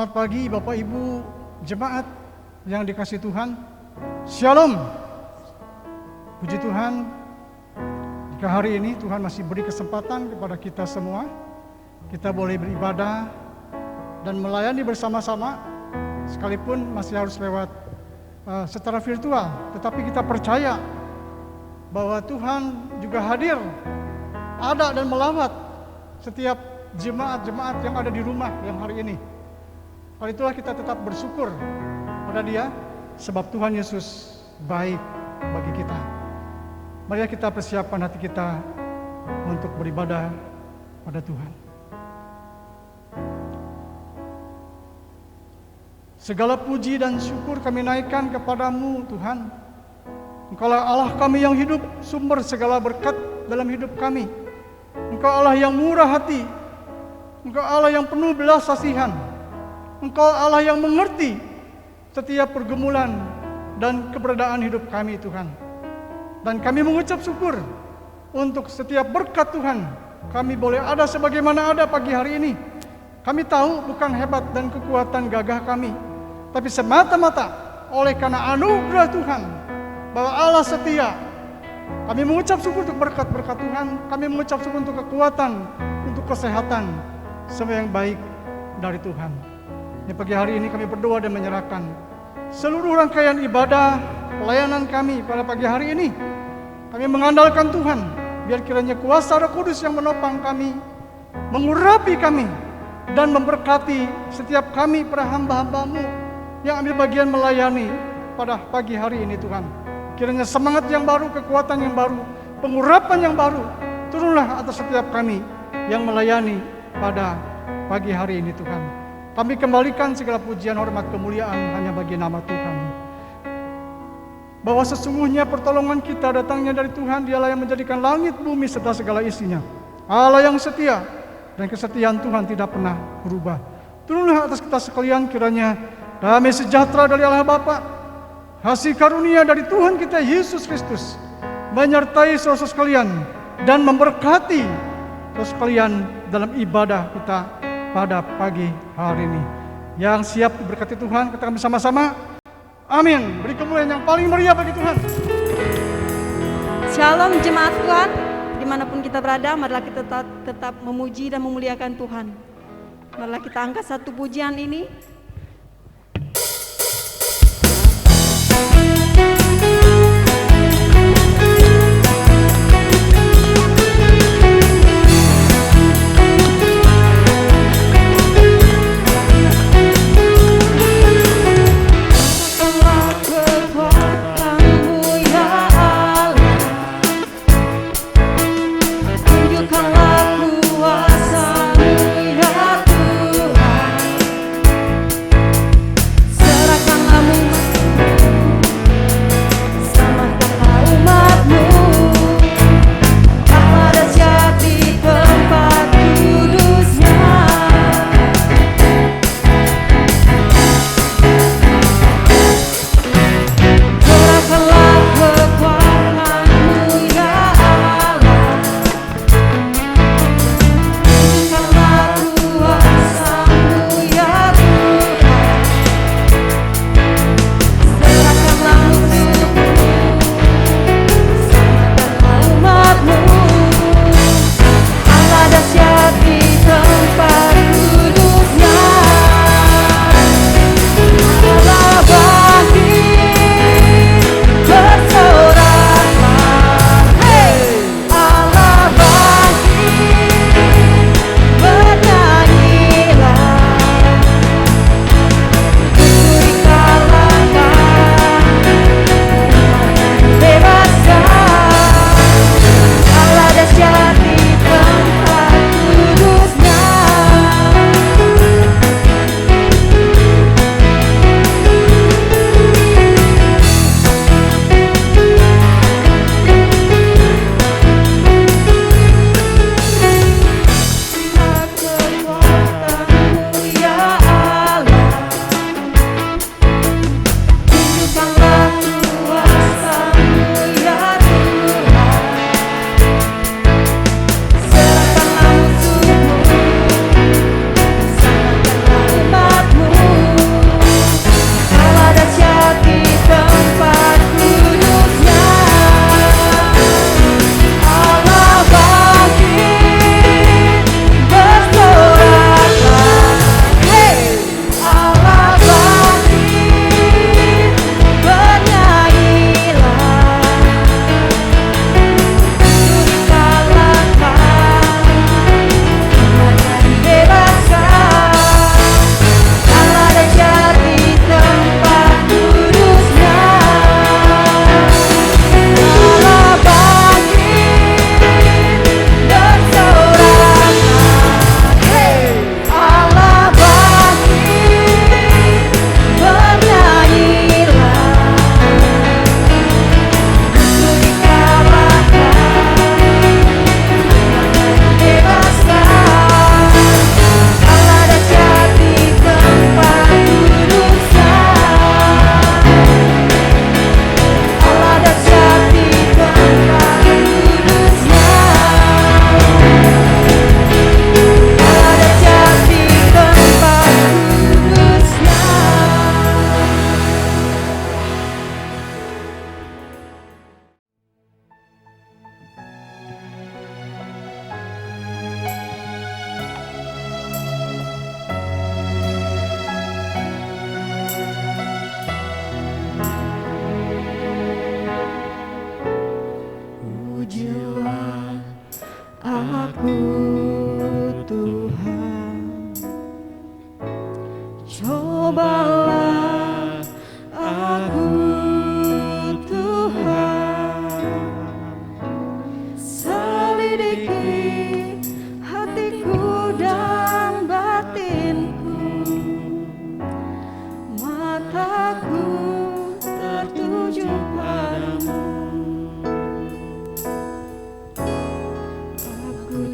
Selamat pagi Bapak Ibu jemaat yang dikasihi Tuhan. Shalom. Puji Tuhan, jika hari ini Tuhan masih beri kesempatan kepada kita semua, kita boleh beribadah dan melayani bersama-sama, sekalipun masih harus lewat secara virtual. Tetapi kita percaya bahwa Tuhan juga hadir, ada dan melawat setiap jemaat-jemaat yang ada di rumah yang hari ini. Oleh itulah kita tetap bersyukur pada Dia, sebab Tuhan Yesus baik bagi kita. Mari kita persiapkan hati kita untuk beribadah pada Tuhan. Segala puji dan syukur kami naikkan kepadamu Tuhan. Engkaulah Allah kami yang hidup, sumber segala berkat dalam hidup kami. Engkau Allah yang murah hati, Engkau Allah yang penuh belas kasihan, Engkau Allah yang mengerti setiap pergumulan dan keberadaan hidup kami Tuhan. Dan kami mengucap syukur untuk setiap berkat Tuhan. Kami boleh ada sebagaimana ada pagi hari ini. Kami tahu bukan hebat dan kekuatan gagah kami, tapi semata-mata oleh karena anugerah Tuhan, bahwa Allah setia. Kami mengucap syukur untuk berkat-berkat Tuhan. Kami mengucap syukur untuk kekuatan, untuk kesehatan, semua yang baik dari Tuhan. Di pagi hari ini kami berdoa dan menyerahkan seluruh rangkaian ibadah pelayanan kami pada pagi hari ini. Kami mengandalkan Tuhan, biar kiranya kuasa Roh Kudus yang menopang kami, mengurapi kami, dan memberkati setiap kami para hamba-hamba-Mu yang ambil bagian melayani pada pagi hari ini Tuhan. Kiranya semangat yang baru, kekuatan yang baru, pengurapan yang baru turunlah atas setiap kami yang melayani pada pagi hari ini Tuhan. Kami kembalikan segala pujian, hormat, kemuliaan hanya bagi nama Tuhan. Bahwa sesungguhnya pertolongan kita datangnya dari Tuhan, Dialah yang menjadikan langit, bumi, serta segala isinya. Allah yang setia, dan kesetiaan Tuhan tidak pernah berubah. Turunlah atas kita sekalian kiranya damai sejahtera dari Allah Bapa, kasih karunia dari Tuhan kita Yesus Kristus menyertai saudara sekalian dan memberkati saudara sekalian dalam ibadah kita pada pagi hari ini. Yang siap diberkati Tuhan, katakan bersama-sama, amin. Beri kemuliaan yang paling meriah bagi Tuhan. Shalom jemaat Tuhan, dimanapun kita berada, marilah kita tetap memuji dan memuliakan Tuhan. Marilah kita angkat satu pujian ini. Tunjukkanlah kuasa-Mu ya Tuhan.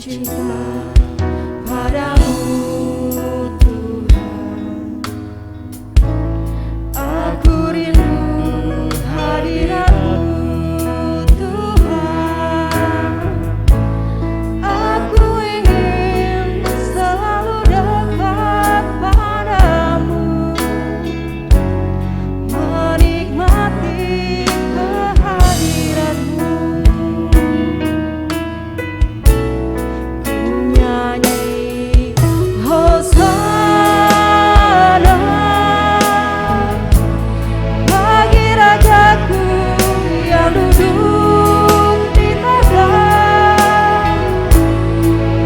cinta padamu Tuhan. Aku rindu hadirat-Mu Tuhan. Aku ingin selalu dekat padamu, menikmati kehadirat-Mu. Ku nyanyi Hosana bagi Rajaku yang duduk di tahta.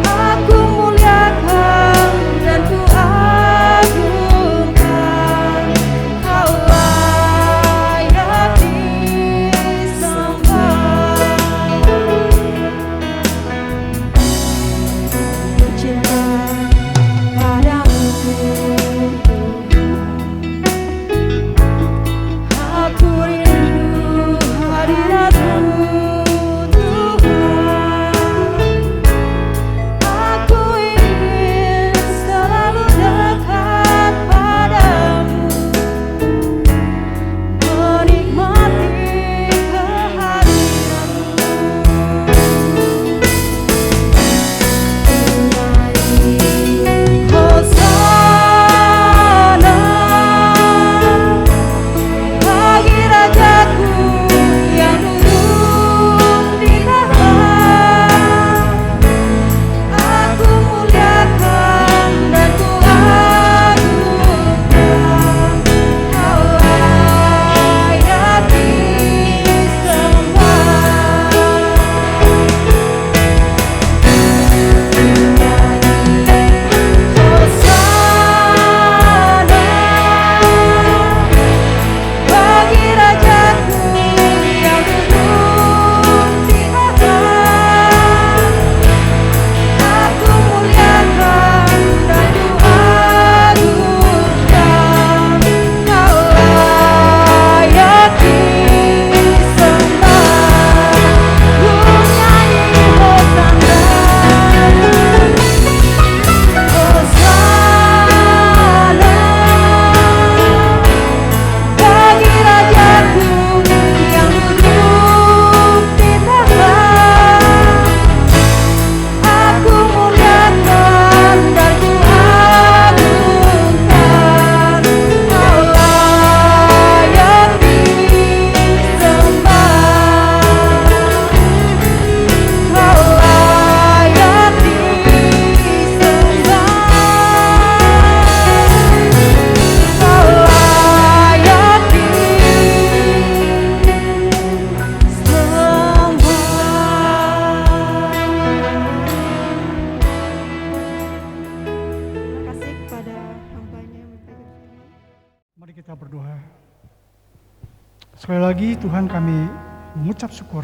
Aku muliakan dan ku agungkan, Kau layak disembah. Cinta padamu Tuhan. Aku rindu hadirat-Mu Tuhan. Aku ingin selalu dekat padamu, menikmati kehadirat-Mu. Nyanyi Hosana bagi Rajaku yang duduk di tahta. Aku muliakan dan ku agungkan, Kau layak disembah. Hosana bagi Rajaku yang duduk di tahta. Aku muliakan dan ku agungkan, Kau layak disembah. Ku nyanyi Hosana. Hosana bagi Rajaku yang duduk di tahta. Aku muliakan dan ku agungkan, Kau layak disembah. Kau layak disembah. Kau layak Terima kasih kepada hamba-Nya yang mempegang firman. Mari kita berdoa. Sekali lagi Tuhan, kami mengucap syukur.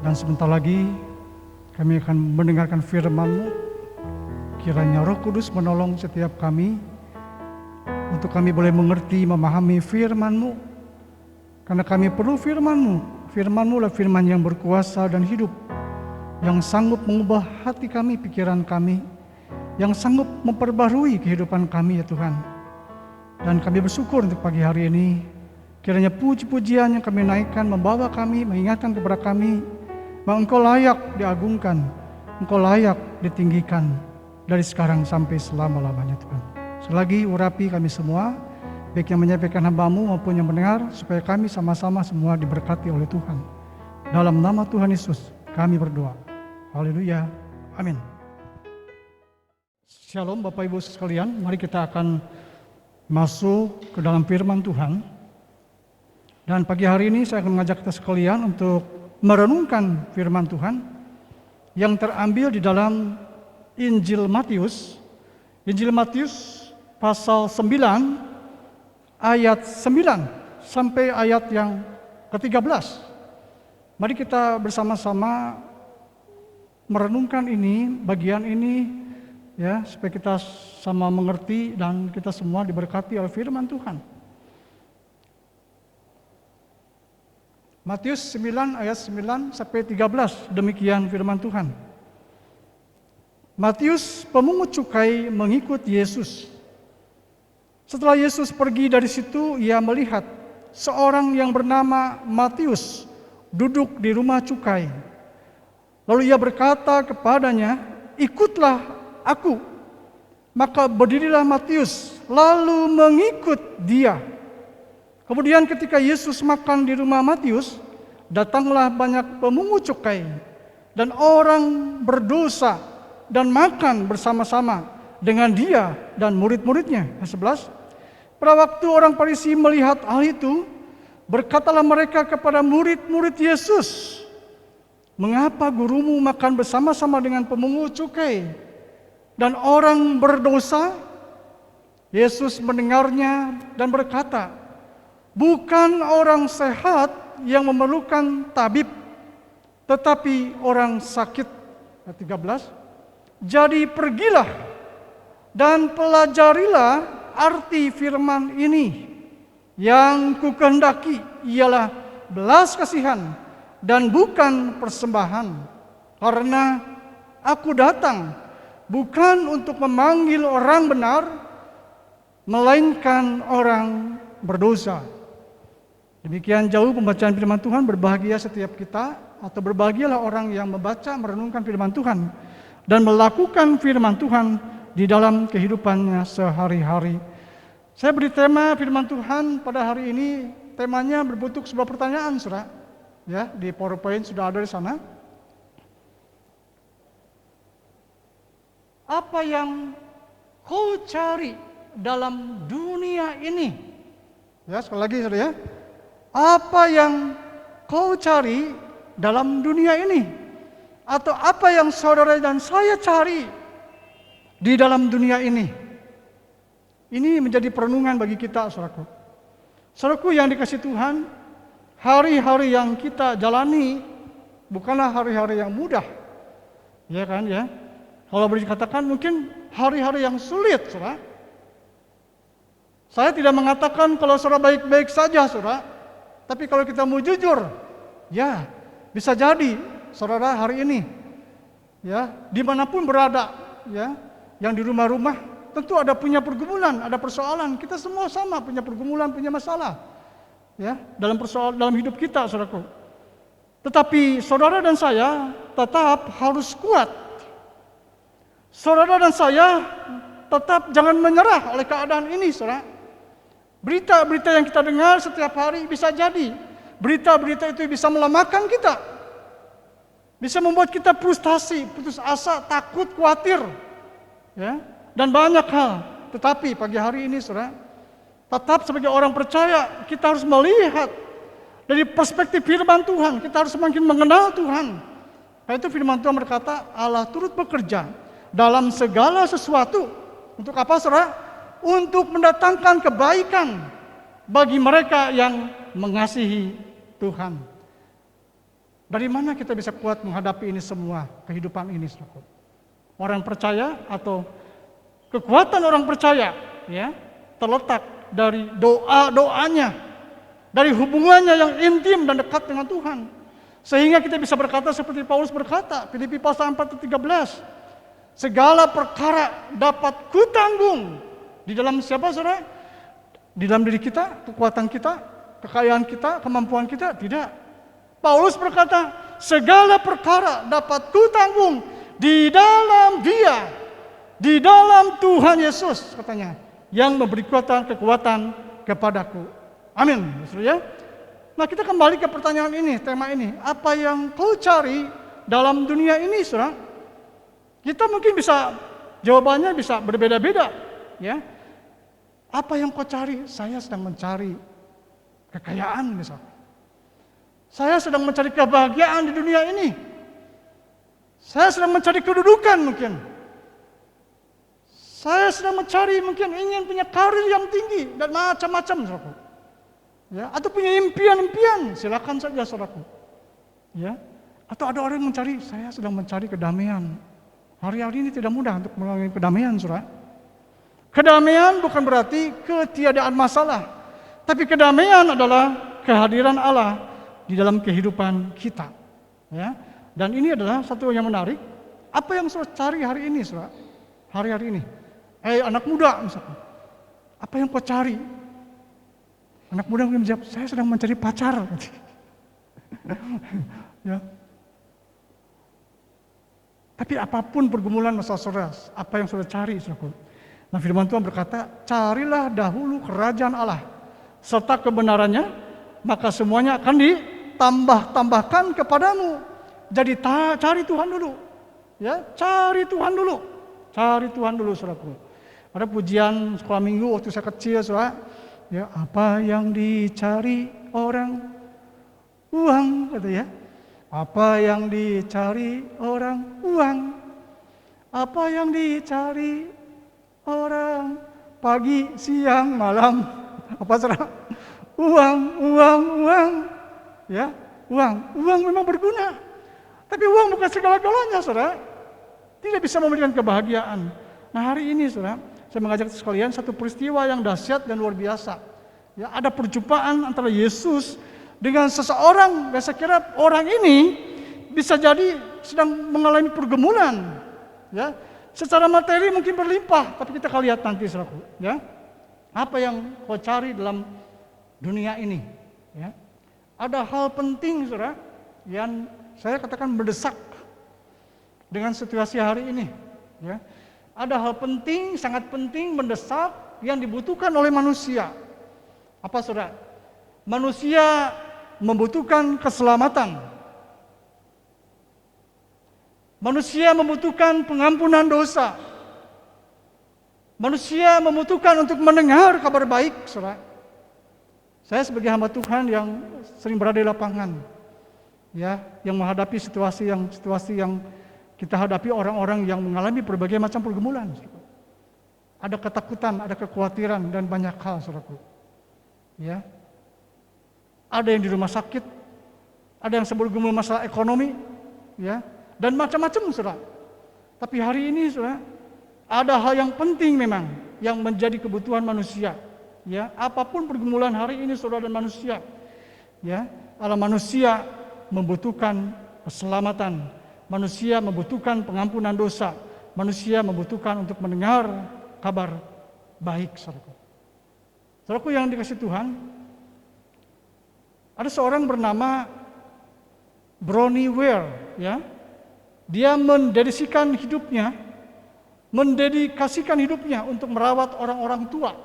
Dan sebentar lagi kami akan mendengarkan firman-Mu. Kiranya Roh Kudus menolong setiap kami untuk kami boleh mengerti, memahami firman-Mu. Karena kami perlu firman-Mu. Firman-Mu adalah firman yang berkuasa dan hidup, yang sanggup mengubah hati kami, pikiran kami, yang sanggup memperbarui kehidupan kami ya Tuhan. Dan kami bersyukur untuk pagi hari ini. Kiranya puji-pujian yang kami naikkan membawa kami, mengingatkan kepada kami bahwa Engkau layak diagungkan, Engkau layak ditinggikan dari sekarang sampai selama-lamanya Tuhan. Selagi urapi kami semua, baik yang menyampaikan hamba-Mu maupun yang mendengar, supaya kami sama-sama semua diberkati oleh Tuhan. Dalam nama Tuhan Yesus kami berdoa. Haleluya. Amin. Shalom Bapak Ibu sekalian, mari kita akan masuk ke dalam firman Tuhan. Dan pagi hari ini saya akan mengajak kita sekalian untuk merenungkan firman Tuhan yang terambil di dalam Injil Matius. Injil Matius pasal 9 ayat 9 sampai ayat yang ke-13. Mari kita bersama-sama merenungkan ini, bagian ini ya, supaya kita sama mengerti dan kita semua diberkati oleh firman Tuhan. Matius 9 ayat 9 sampai 13, demikian firman Tuhan. Matius pemungut cukai mengikut Yesus. Setelah Yesus pergi dari situ, ia melihat seorang yang bernama Matius duduk di rumah cukai. Lalu ia berkata kepadanya, "Ikutlah aku." Maka berdirilah Matius, lalu mengikut dia. Kemudian ketika Yesus makan di rumah Matius, datanglah banyak pemungut cukai dan orang berdosa dan makan bersama-sama dengan dia dan murid-muridnya. Ayat 11. Pada waktu orang Farisi melihat hal itu, berkatalah mereka kepada murid-murid Yesus, "Mengapa gurumu makan bersama-sama dengan pemungut cukai dan orang berdosa?" Yesus mendengarnya dan berkata, "Bukan orang sehat yang memerlukan tabib, tetapi orang sakit." Ayat 13. Jadi pergilah dan pelajarilah arti firman ini. Yang kukehendaki ialah belas kasihan dan bukan persembahan. Karena aku datang bukan untuk memanggil orang benar, melainkan orang berdosa. Demikian jauh pembacaan firman Tuhan. Berbahagia setiap kita, atau berbahagialah orang yang membaca, merenungkan firman Tuhan dan melakukan firman Tuhan di dalam kehidupannya sehari-hari. Saya beri tema firman Tuhan pada hari ini, temanya berbentuk sebuah pertanyaan, Saudara. Ya, di PowerPoint sudah ada di sana. Apa yang kau cari dalam dunia ini? Ya, sekali lagi, Saudara ya. Apa yang kau cari dalam dunia ini? Atau apa yang saudara dan saya cari di dalam dunia ini? Ini menjadi perenungan bagi kita, saudaraku. Saudaraku yang dikasihi Tuhan, hari-hari yang kita jalani bukanlah hari-hari yang mudah. Ya kan ya? Kalau boleh dikatakan mungkin hari-hari yang sulit, saudara. Saya tidak mengatakan kalau saudara baik-baik saja, saudara. Tapi kalau kita mau jujur, ya bisa jadi saudara hari ini, ya dimanapun berada, ya yang di rumah-rumah tentu ada punya pergumulan, ada persoalan. Kita semua sama punya pergumulan, punya masalah, ya dalam dalam hidup kita, saudaraku. Tetapi saudara dan saya tetap harus kuat. Saudara dan saya tetap jangan menyerah oleh keadaan ini, saudara. Berita-berita yang kita dengar setiap hari bisa jadi berita-berita itu bisa melemahkan kita, bisa membuat kita frustasi, putus asa, takut, khawatir, ya, dan banyak hal. Tetapi pagi hari ini, saudara, tetap sebagai orang percaya kita harus melihat dari perspektif firman Tuhan. Kita harus semakin mengenal Tuhan. Karena itu firman Tuhan berkata, Allah turut bekerja dalam segala sesuatu. Untuk apa, saudara? Untuk mendatangkan kebaikan bagi mereka yang mengasihi Tuhan. Dari mana kita bisa kuat menghadapi ini semua, kehidupan ini, saudara? Orang percaya atau kekuatan orang percaya, ya, terletak dari doa-doanya, dari hubungannya yang intim dan dekat dengan Tuhan. Sehingga kita bisa berkata seperti Paulus berkata, Filipi pasal 4:13, segala perkara dapat kutanggung di dalam siapa, saudara? Di dalam diri kita, kekuatan kita, kekayaan kita, kemampuan kita? Tidak. Paulus berkata, segala perkara dapat kutanggung di dalam Dia, di dalam Tuhan Yesus, katanya, yang memberi kekuatan kepadaku. Amin, saudara ya. Nah, kita kembali ke pertanyaan ini, tema ini. Apa yang kau cari dalam dunia ini, saudara? Kita mungkin bisa, jawabannya bisa berbeda-beda, ya. Apa yang kau cari? Saya sedang mencari kekayaan, misalnya. Saya sedang mencari kebahagiaan di dunia ini. Saya sedang mencari kedudukan mungkin. Saya sedang mencari mungkin ingin punya karir yang tinggi dan macam-macam, saudaraku. Ya, atau punya impian-impian, silakan saja, saudaraku. Ya, atau ada orang yang mencari, saya sedang mencari kedamaian. Hari-hari ini tidak mudah untuk mengalami kedamaian, saudara. Kedamaian bukan berarti ketiadaan masalah, tapi kedamaian adalah kehadiran Allah di dalam kehidupan kita. Ya, dan ini adalah satu yang menarik. Apa yang saudara cari hari ini, saudara? Hari-hari ini. Anak muda misalkan. Apa yang kau cari? Anak muda mungkin menjawab, saya sedang mencari pacar. Ya. Tapi apapun pergumulan masalah saudara, apa yang saudara cari, saudara? Nah, firman Tuhan berkata, carilah dahulu kerajaan Allah serta kebenarannya, maka semuanya akan ditambah-tambahkan kepadamu. Jadi cari Tuhan dulu. Ya, cari Tuhan dulu. Cari Tuhan dulu, saudaraku. Ada pujian sekolah minggu waktu saya kecil, saudara. Ya, apa yang dicari orang? Uang, kata ya. Apa yang dicari orang? Uang. Apa yang dicari orang? Pagi, siang, malam. Apa, saudara? Uang. Ya, uang. Uang memang berguna. Tapi uang bukan segala-galanya, saudara. Tidak bisa memberikan kebahagiaan. Nah, hari ini, saudara, saya mengajak sekalian satu peristiwa yang dahsyat dan luar biasa. Ya, ada perjumpaan antara Yesus dengan seseorang. Dan saya kira orang ini bisa jadi sedang mengalami pergumulan. Ya, secara materi mungkin berlimpah, tapi kita akan lihat nanti, saudaraku. Ya, apa yang kau cari dalam dunia ini? Ya, ada hal penting, saudara, yang saya katakan mendesak dengan situasi hari ini. Ya, ada hal penting, sangat penting, mendesak yang dibutuhkan oleh manusia. Apa, saudara? Manusia membutuhkan keselamatan. Manusia membutuhkan pengampunan dosa. Manusia membutuhkan untuk mendengar kabar baik, saudara. Saya sebagai hamba Tuhan yang sering berada di lapangan, ya, yang menghadapi situasi yang kita hadapi, orang-orang yang mengalami berbagai macam pergumulan. Ada ketakutan, ada kekhawatiran, dan banyak hal, saudaraku. Ya, ada yang di rumah sakit, ada yang bergumul masalah ekonomi, ya, dan macam-macam, saudara. Tapi hari ini, saudara, ada hal yang penting memang yang menjadi kebutuhan manusia. Ya, apapun pergumulan hari ini, saudara, dan manusia, ya, adalah manusia membutuhkan keselamatan. Manusia membutuhkan pengampunan dosa. Manusia membutuhkan untuk mendengar kabar baik, saudaraku. Saudaraku yang dikasihi Tuhan, ada seorang bernama Bronnie Ware, ya. Dia mendedikasikan hidupnya untuk merawat orang-orang tua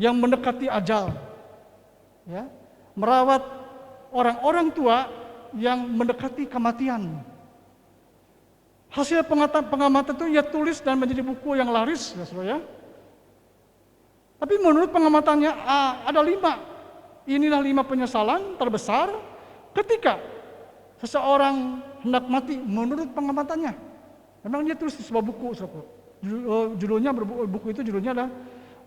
yang mendekati ajal. Ya, merawat orang-orang tua yang mendekati kematian. Hasil pengamatan itu ia tulis dan menjadi buku yang laris, ya, saudara. Tapi menurut pengamatannya ada 5. Inilah 5 penyesalan terbesar ketika seseorang hendak mati menurut pengamatannya. Memang dia tulis di sebuah buku, saudara. Buku itu judulnya adalah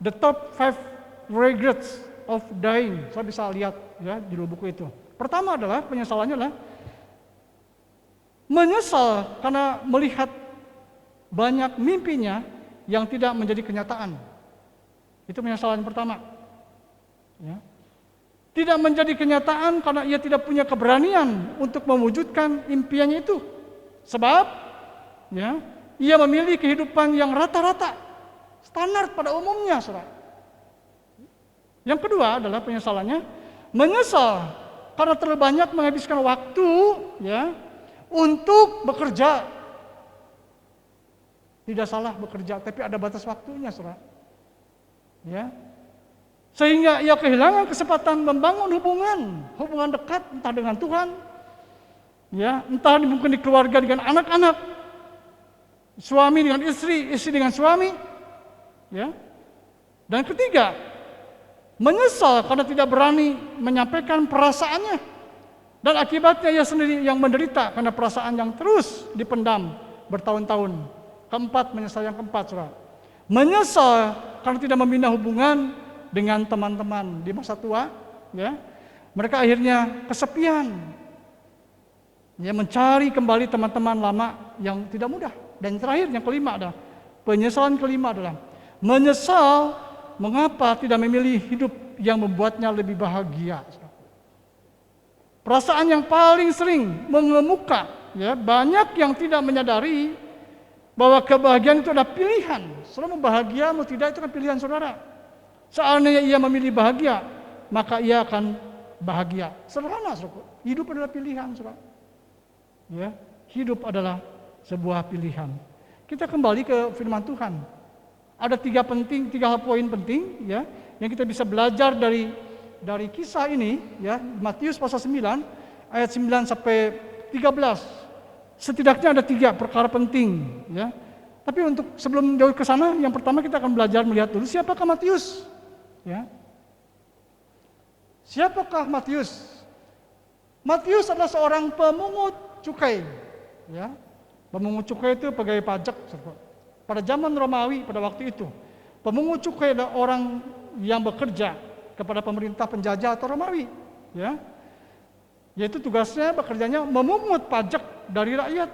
The Top 5 Regrets of Dying. Saya bisa lihat, ya, judul buku itu. Pertama adalah penyesalannya adalah menyesal karena melihat banyak mimpinya yang tidak menjadi kenyataan. Itu penyesalan pertama. Ya. Tidak menjadi kenyataan karena ia tidak punya keberanian untuk mewujudkan impiannya itu. Sebab, ya, ia memilih kehidupan yang rata-rata, standar pada umumnya, saudara. Yang kedua adalah penyesalannya menyesal karena terlalu banyak menghabiskan waktu, ya, untuk bekerja. Tidak salah bekerja, tapi ada batas waktunya, saudara. Ya. Sehingga ia kehilangan kesempatan membangun hubungan dekat, entah dengan Tuhan, ya, entah mungkin di keluarga dengan anak-anak, suami dengan istri dengan suami, ya. Dan ketiga, menyesal karena tidak berani menyampaikan perasaannya. Dan akibatnya ia sendiri yang menderita karena perasaan yang terus dipendam bertahun-tahun. Menyesal yang keempat, saudara. Menyesal karena tidak membina hubungan dengan teman-teman di masa tua, ya. Mereka akhirnya kesepian. Ya, mencari kembali teman-teman lama yang tidak mudah. Dan terakhir, yang kelima adalah penyesalan kelima adalah menyesal mengapa tidak memilih hidup yang membuatnya lebih bahagia. Perasaan yang paling sering mengemuka ya, banyak yang tidak menyadari bahwa kebahagiaan itu adalah pilihan. Saudara mau bahagia mau tidak itu kan pilihan saudara. Seandainya ia memilih bahagia, maka ia akan bahagia. Sederhana, saudara. Hidup adalah pilihan, saudara. Ya, hidup adalah sebuah pilihan. Kita kembali ke firman Tuhan. Ada tiga hal poin penting, ya, yang kita bisa belajar dari kisah ini, ya, Matius pasal 9 ayat 9 sampai 13. Setidaknya ada 3 perkara penting, ya. Tapi untuk sebelum jauh ke sana, yang pertama kita akan belajar melihat dulu siapakah Matius, ya. Siapakah Matius? Matius adalah seorang pemungut cukai, ya. Pemungut cukai itu pegawai pajak. Pada zaman Romawi pada waktu itu, pemungut cukai adalah orang yang bekerja kepada pemerintah penjajah atau Romawi, ya. Yaitu tugasnya bekerjanya memungut pajak dari rakyat.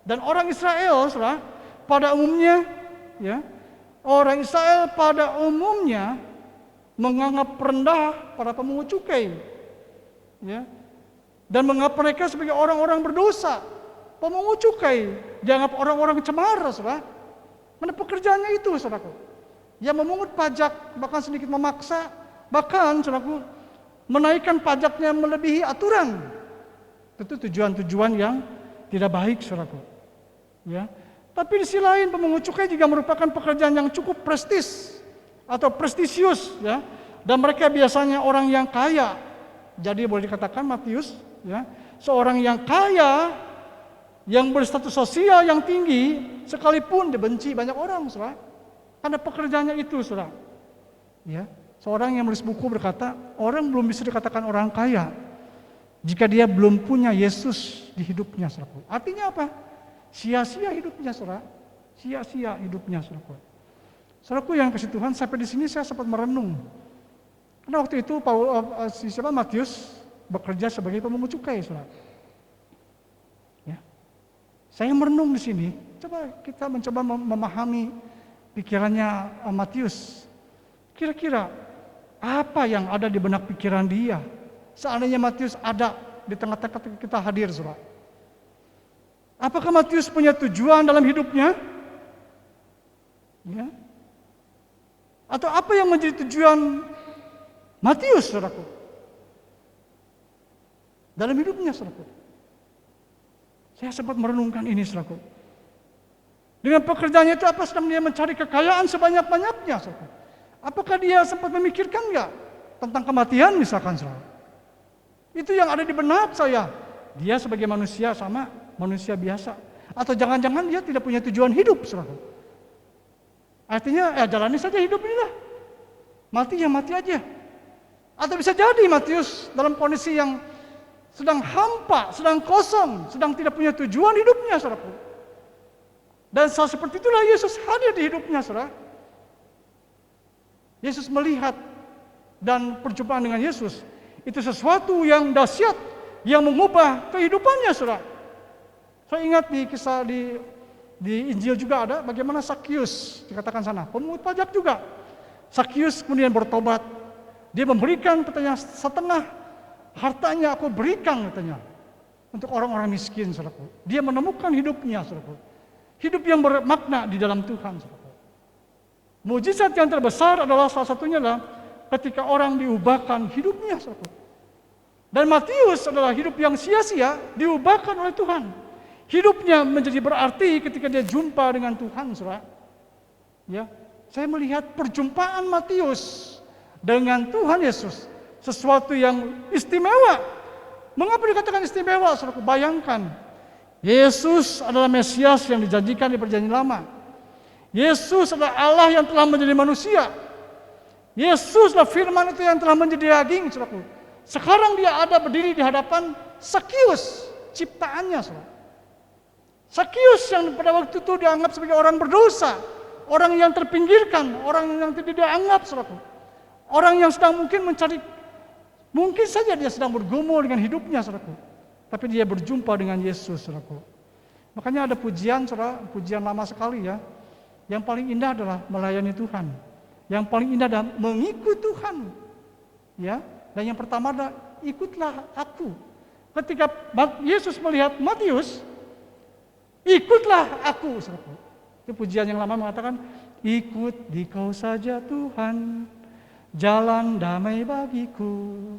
Dan orang Israel, saudara, pada umumnya, ya, orang Israel pada umumnya menganggap rendah para pemungut cukai, ya, dan menganggap mereka sebagai orang-orang berdosa. Pemungut cukai dianggap orang-orang cemara, saudara. Mana pekerjaannya itu, saudaraku? Yang memungut pajak, bahkan sedikit memaksa, bahkan, saudaraku, menaikkan pajaknya melebihi aturan. Tentu tujuan-tujuan yang tidak baik, saudaraku. Ya. Tapi di sisi lain pemungut cukai juga merupakan pekerjaan yang cukup prestis atau prestisius, ya. Dan mereka biasanya orang yang kaya. Jadi boleh dikatakan Matius, ya, seorang yang kaya, yang berstatus sosial yang tinggi, sekalipun dibenci banyak orang, saudara. Karena pekerjaannya itu, saudara. Ya. Seorang yang menulis buku berkata, orang belum bisa dikatakan orang kaya jika dia belum punya Yesus di hidupnya, saudara. Artinya apa? Sia-sia hidupnya, saudara. Sia-sia hidupnya, saudara. Saudaraku yang kasih Tuhan, sampai di sini saya sempat merenung. Karena waktu itu Matius bekerja sebagai pemungut cukai, saudara. Ya. Saya merenung di sini. Coba kita mencoba memahami pikirannya Matius. Kira-kira apa yang ada di benak pikiran dia seandainya Matius ada di tengah-tengah kita hadir, saudara? Apakah Matius punya tujuan dalam hidupnya? Ya. Atau apa yang menjadi tujuan Matius, saudaraku? Dalam hidupnya, saudaraku. Saya sempat merenungkan ini, saudaraku. Dengan pekerjaannya itu apa sedang dia mencari kekayaan sebanyak-banyaknya, saudaraku? Apakah dia sempat memikirkan enggak tentang kematian misalkan, saudara? Itu yang ada di benak saya. Dia sebagai manusia sama manusia biasa. Atau jangan-jangan dia tidak punya tujuan hidup, saudara. Artinya jalani saja hidup inilah. Mati ya mati aja. Atau bisa jadi Matius dalam kondisi yang sedang hampa, sedang kosong, sedang tidak punya tujuan hidupnya, saudara. Dan saat seperti itulah Yesus hadir di hidupnya, saudara. Yesus melihat dan perjumpaan dengan Yesus itu sesuatu yang dahsyat yang mengubah kehidupannya, saudara. Saya ingat di kisah di Injil juga ada bagaimana Sakius dikatakan sana, pemungut pajak juga. Sakius kemudian bertobat. Dia memberikan katanya setengah hartanya aku berikan katanya untuk orang-orang miskin, saudara. Dia menemukan hidupnya, saudara. Hidup yang bermakna di dalam Tuhan, saudara. Mujizat yang terbesar adalah salah satunya adalah ketika orang diubahkan hidupnya, saudara. Dan Matius adalah hidup yang sia-sia diubahkan oleh Tuhan. Hidupnya menjadi berarti ketika dia jumpa dengan Tuhan, saudara. Ya, saya melihat perjumpaan Matius dengan Tuhan Yesus sesuatu yang istimewa. Mengapa dikatakan istimewa, saudara? Bayangkan, Yesus adalah Mesias yang dijanjikan di Perjanjian Lama. Yesus adalah Allah yang telah menjadi manusia. Yesus adalah firman itu yang telah menjadi daging, saudaraku. Sekarang dia ada berdiri di hadapan Sakius, ciptaannya, saudara. Sakius yang pada waktu itu dianggap sebagai orang berdosa, orang yang terpinggirkan, orang yang tidak dianggap, saudaraku. Orang yang sedang mungkin saja dia sedang bergumul dengan hidupnya, saudaraku. Tapi dia berjumpa dengan Yesus, saudaraku. Makanya ada pujian, saudara, pujian lama sekali ya. Yang paling indah adalah melayani Tuhan. Yang paling indah adalah mengikut Tuhan. Ya. Dan yang pertama adalah ikutlah aku. ketika Yesus melihat Matius, ikutlah aku. Itu pujian yang lama mengatakan, ikut dikau saja Tuhan, jalan damai bagiku.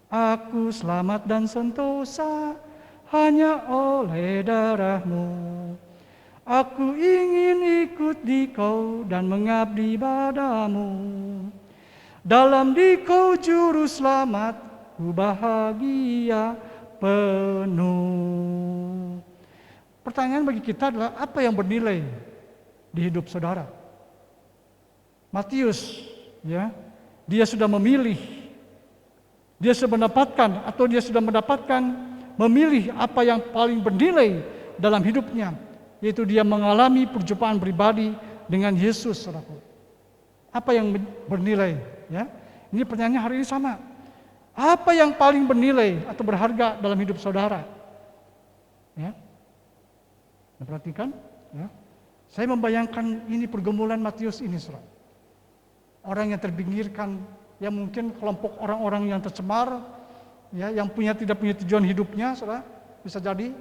Aku selamat dan sentosa hanya oleh darah-Mu. Aku ingin ikut dikau dan mengabdi padamu. Dalam dikau juru selamat, ku bahagia penuh. Pertanyaan bagi kita adalah, apa yang bernilai di hidup saudara? Matius, ya, dia sudah memilih, dia sudah mendapatkan atau dia sudah mendapatkan memilih apa yang paling bernilai dalam hidupnya, yaitu dia mengalami perjumpaan pribadi dengan Yesus, saudaraku. Apa yang bernilai? Ya, ini pertanyaannya hari ini sama. Apa yang paling bernilai atau berharga dalam hidup saudara? Ya, perhatikan. Ya, saya membayangkan ini pergumulan Matius ini, saudara. Orang yang terpinggirkan, yang mungkin kelompok orang-orang yang tercemar, ya, yang tidak punya tujuan hidupnya, saudara, bisa jadi.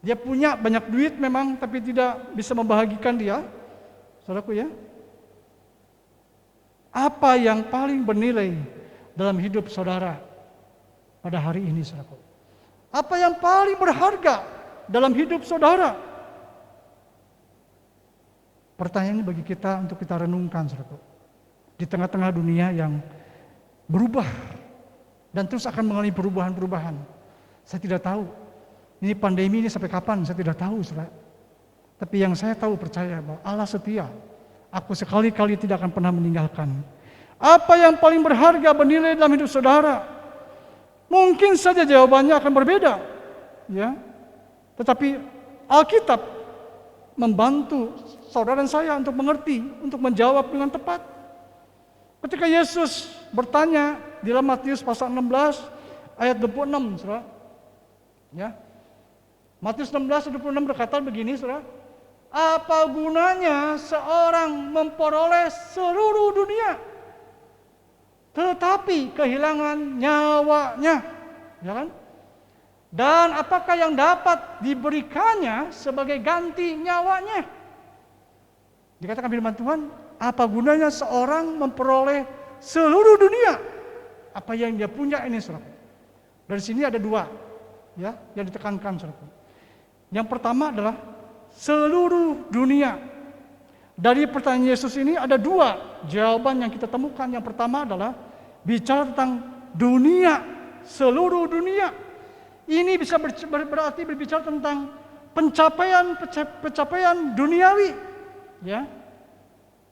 Dia punya banyak duit memang, tapi tidak bisa membahagikan dia, saudaraku ya. Apa yang paling bernilai dalam hidup saudara pada hari ini, saudaraku? Apa yang paling berharga dalam hidup saudara? Pertanyaan ini bagi kita untuk kita renungkan, saudaraku. Di tengah-tengah dunia yang berubah dan terus akan mengalami perubahan-perubahan. Saya tidak tahu ini pandemi ini sampai kapan, saya tidak tahu, saudara. Tapi yang saya tahu, percaya bahwa Allah setia. Aku sekali-kali tidak akan pernah meninggalkan. Apa yang paling berharga bernilai dalam hidup saudara? Mungkin saja jawabannya akan berbeda, ya. Tetapi Alkitab membantu saudara dan saya untuk mengerti, untuk menjawab dengan tepat. Ketika Yesus bertanya di dalam Matius pasal 16 ayat 26, saudara. Ya. Matius 16 ayat 26 berkata begini, saudara. Apa gunanya seorang memperoleh seluruh dunia tetapi kehilangan nyawanya, ya kan? Dan apakah yang dapat diberikannya sebagai ganti nyawanya? Dikatakan firman Tuhan, apa gunanya seorang memperoleh seluruh dunia? Apa yang dia punya ini, saudara? Dari sini ada dua, ya, yang ditekankan, saudara. Yang pertama adalah seluruh dunia. Dari pertanyaan Yesus ini ada dua jawaban yang kita temukan. Yang pertama adalah bicara tentang dunia, seluruh dunia. Ini bisa berarti berbicara tentang pencapaian duniawi, ya.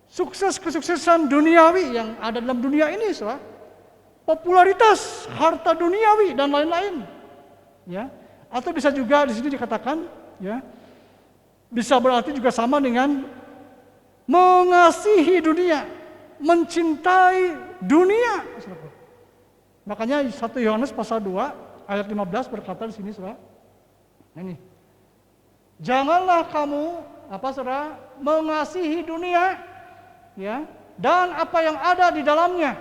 Kesuksesan duniawi yang ada dalam dunia ini, saudara. Popularitas, harta duniawi dan lain-lain, ya. Atau bisa juga di sini dikatakan, ya, bisa berarti juga sama dengan mengasihi dunia, mencintai dunia. Makanya 1 Yohanes pasal 2 ayat 15 berkata di sini, saudara. Ini. Janganlah kamu saudara, mengasihi dunia, ya, dan apa yang ada di dalamnya.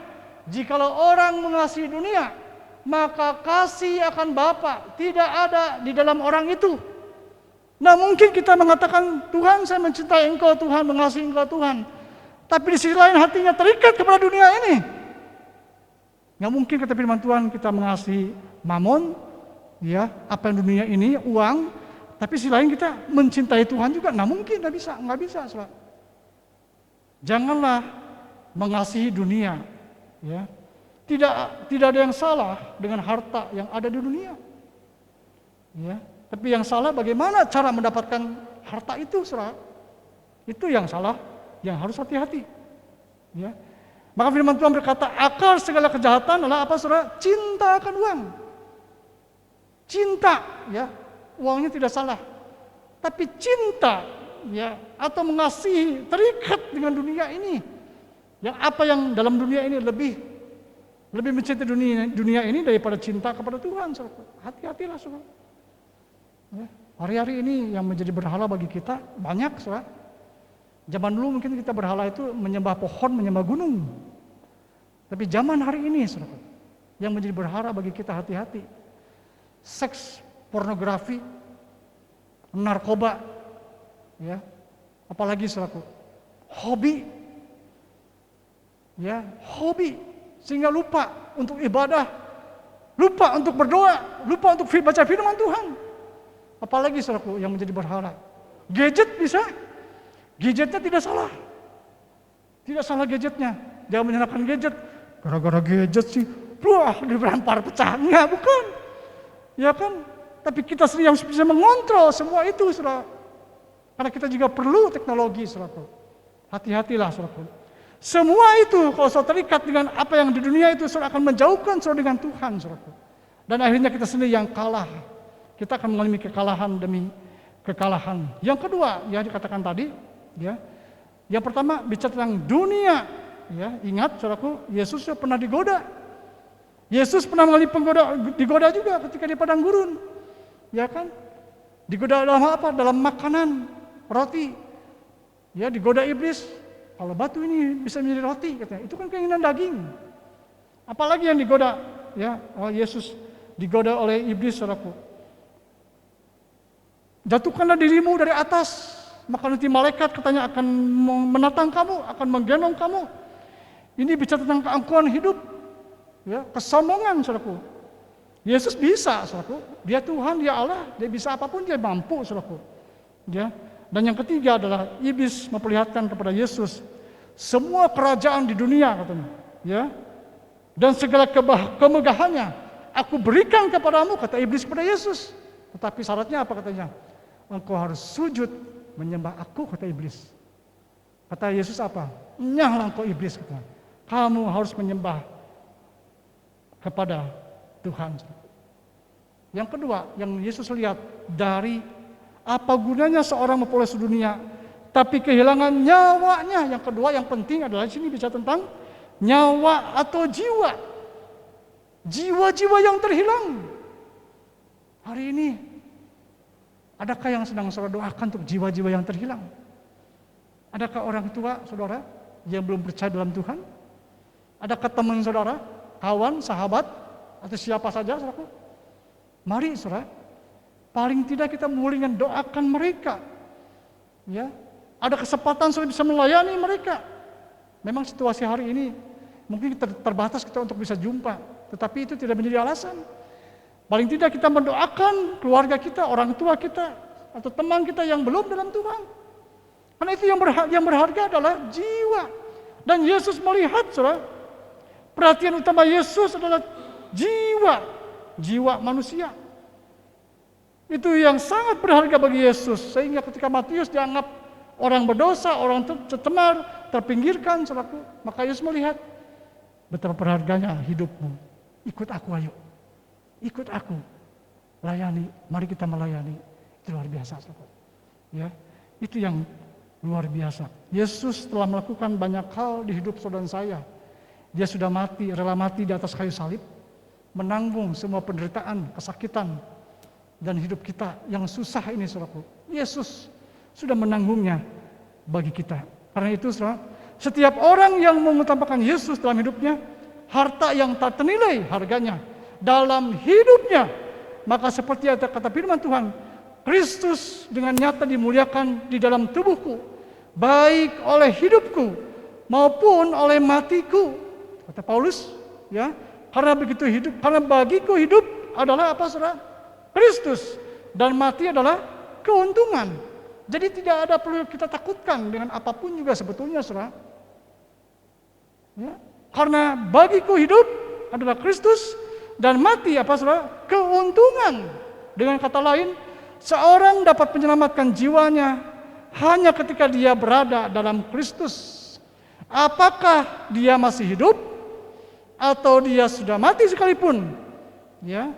Jikalau orang mengasihi dunia, maka kasih akan Bapa tidak ada di dalam orang itu. Nah, mungkin kita mengatakan, Tuhan, saya mencintai Engkau, Tuhan, mengasihi Engkau, Tuhan. Tapi di sisi lain hatinya terikat kepada dunia ini. Nggak mungkin kata firman Tuhan kita mengasihi mamon, ya, apa yang dunia ini, uang. Tapi di sisi lain kita mencintai Tuhan juga. Nah, mungkin nggak bisa, saudara. Janganlah mengasihi dunia, ya. Tidak ada yang salah dengan harta yang ada di dunia, ya. Tapi yang salah bagaimana cara mendapatkan harta itu, saudara. Itu yang salah, yang harus hati-hati. Ya. Maka firman Tuhan berkata, akar segala kejahatan adalah apa, saudara? Cinta akan uang. Cinta, ya, uangnya tidak salah. Tapi cinta, ya, atau mengasihi, terikat dengan dunia ini. Yang apa yang dalam dunia ini lebih mencintai dunia ini daripada cinta kepada Tuhan, saudara. Hati-hatilah, saudara. Ya, hari-hari ini yang menjadi berhala bagi kita banyak, saudara. Zaman dulu mungkin kita berhala itu menyembah pohon, menyembah gunung. Tapi zaman hari ini, saudara, yang menjadi berhala bagi kita hati-hati. seks, pornografi, narkoba, ya, apalagi saudaraku, hobi, ya, hobi, sehingga lupa untuk ibadah, lupa untuk berdoa, lupa untuk baca firman Tuhan. Apalagi saudaraku yang menjadi berhala. Gadget bisa, gadgetnya tidak salah, gadgetnya. Jangan menyalahkan gadget, gara-gara gadget sih, wah dilempar pecah, enggak, bukan. Ya kan, tapi kita sendiri yang bisa mengontrol semua itu, saudara. Karena kita juga perlu teknologi, saudara. Hati-hatilah, saudara. Semua itu kalau saudara terikat dengan apa yang di dunia itu, saudara akan menjauhkan saudara dengan Tuhan, saudara. Dan akhirnya kita sendiri yang kalah. Kita akan mengalami kekalahan demi kekalahan. Yang kedua, yang dikatakan tadi, ya. Yang pertama bicara tentang dunia, ya. Ingat, saudaraku, Yesus pernah digoda. Yesus pernah mengalami digoda juga ketika di padang gurun. Ya kan? Digoda dalam apa? Dalam makanan, roti. Ya, digoda iblis. Kalau batu ini bisa menjadi roti, katanya. Itu kan keinginan daging. Apalagi yang digoda, ya, Yesus digoda oleh iblis, saudaraku. Jatuhkanlah dirimu dari atas, maka nanti malaikat katanya akan menatang kamu, akan menggendong kamu. Ini bicara tentang keangkuhan hidup, ya, kesombongan, saudaraku. Yesus bisa, saudaraku. Dia Tuhan, dia Allah, dia bisa apapun, dia mampu, saudaraku. Ya. Dan yang ketiga adalah iblis memperlihatkan kepada Yesus semua kerajaan di dunia, katanya. Ya. Dan segala kemegahannya aku berikan kepadamu, kata iblis kepada Yesus. Tetapi syaratnya apa, katanya? Engkau harus sujud menyembah aku, kata iblis. Kata Yesus apa? Nyahlah engkau iblis, kata. Kamu harus menyembah kepada Tuhan. Yang kedua, yang Yesus lihat dari apa gunanya seorang memperoleh dunia, tapi kehilangan nyawanya. Yang kedua, yang penting adalah di sini bicara tentang nyawa atau jiwa. Jiwa-jiwa yang terhilang. Hari ini, adakah yang sedang saudara doakan untuk jiwa-jiwa yang terhilang? Adakah orang tua saudara yang belum percaya dalam Tuhan? Adakah teman saudara, kawan, sahabat, atau siapa saja, saudaraku? Mari, saudara, paling tidak kita mulai doakan mereka. Ya, ada kesempatan saudara bisa melayani mereka. Memang situasi hari ini mungkin terbatas kita untuk bisa jumpa, tetapi itu tidak menjadi alasan. Paling tidak kita mendoakan keluarga kita, orang tua kita, atau teman kita yang belum dalam Tuhan. Karena itu yang berharga adalah jiwa. Dan Yesus melihat, saudara, perhatian utama Yesus adalah jiwa manusia. Itu yang sangat berharga bagi Yesus. Sehingga ketika Matius dianggap orang berdosa, orang tercemar, terpinggirkan, saudaraku, maka Yesus melihat betapa berharganya hidupmu. Ikut aku, ayo. Ikut aku, layani, mari kita melayani. Itu luar biasa, saudara. Ya, itu yang luar biasa. Yesus telah melakukan banyak hal di hidup saudara saya. Dia sudah mati, rela mati di atas kayu salib, menanggung semua penderitaan, kesakitan, dan hidup kita yang susah ini, saudaraku. Yesus sudah menanggungnya bagi kita. Karena itu, saudara, setiap orang yang mengutamakan Yesus dalam hidupnya, harta yang tak ternilai harganya dalam hidupnya, maka seperti ada kata firman Tuhan, Kristus dengan nyata dimuliakan di dalam tubuhku, baik oleh hidupku maupun oleh matiku, kata Paulus, ya. Karena begitu hidup, karena bagiku hidup adalah apa, saudara? Kristus, dan mati adalah keuntungan. Jadi tidak ada perlu kita takutkan dengan apapun juga sebetulnya, saudara. Ya. Karena bagiku hidup adalah Kristus, dan mati apa, saudara? Keuntungan. Dengan kata lain, seorang dapat menyelamatkan jiwanya hanya ketika dia berada dalam Kristus. Apakah dia masih hidup atau dia sudah mati sekalipun? Ya,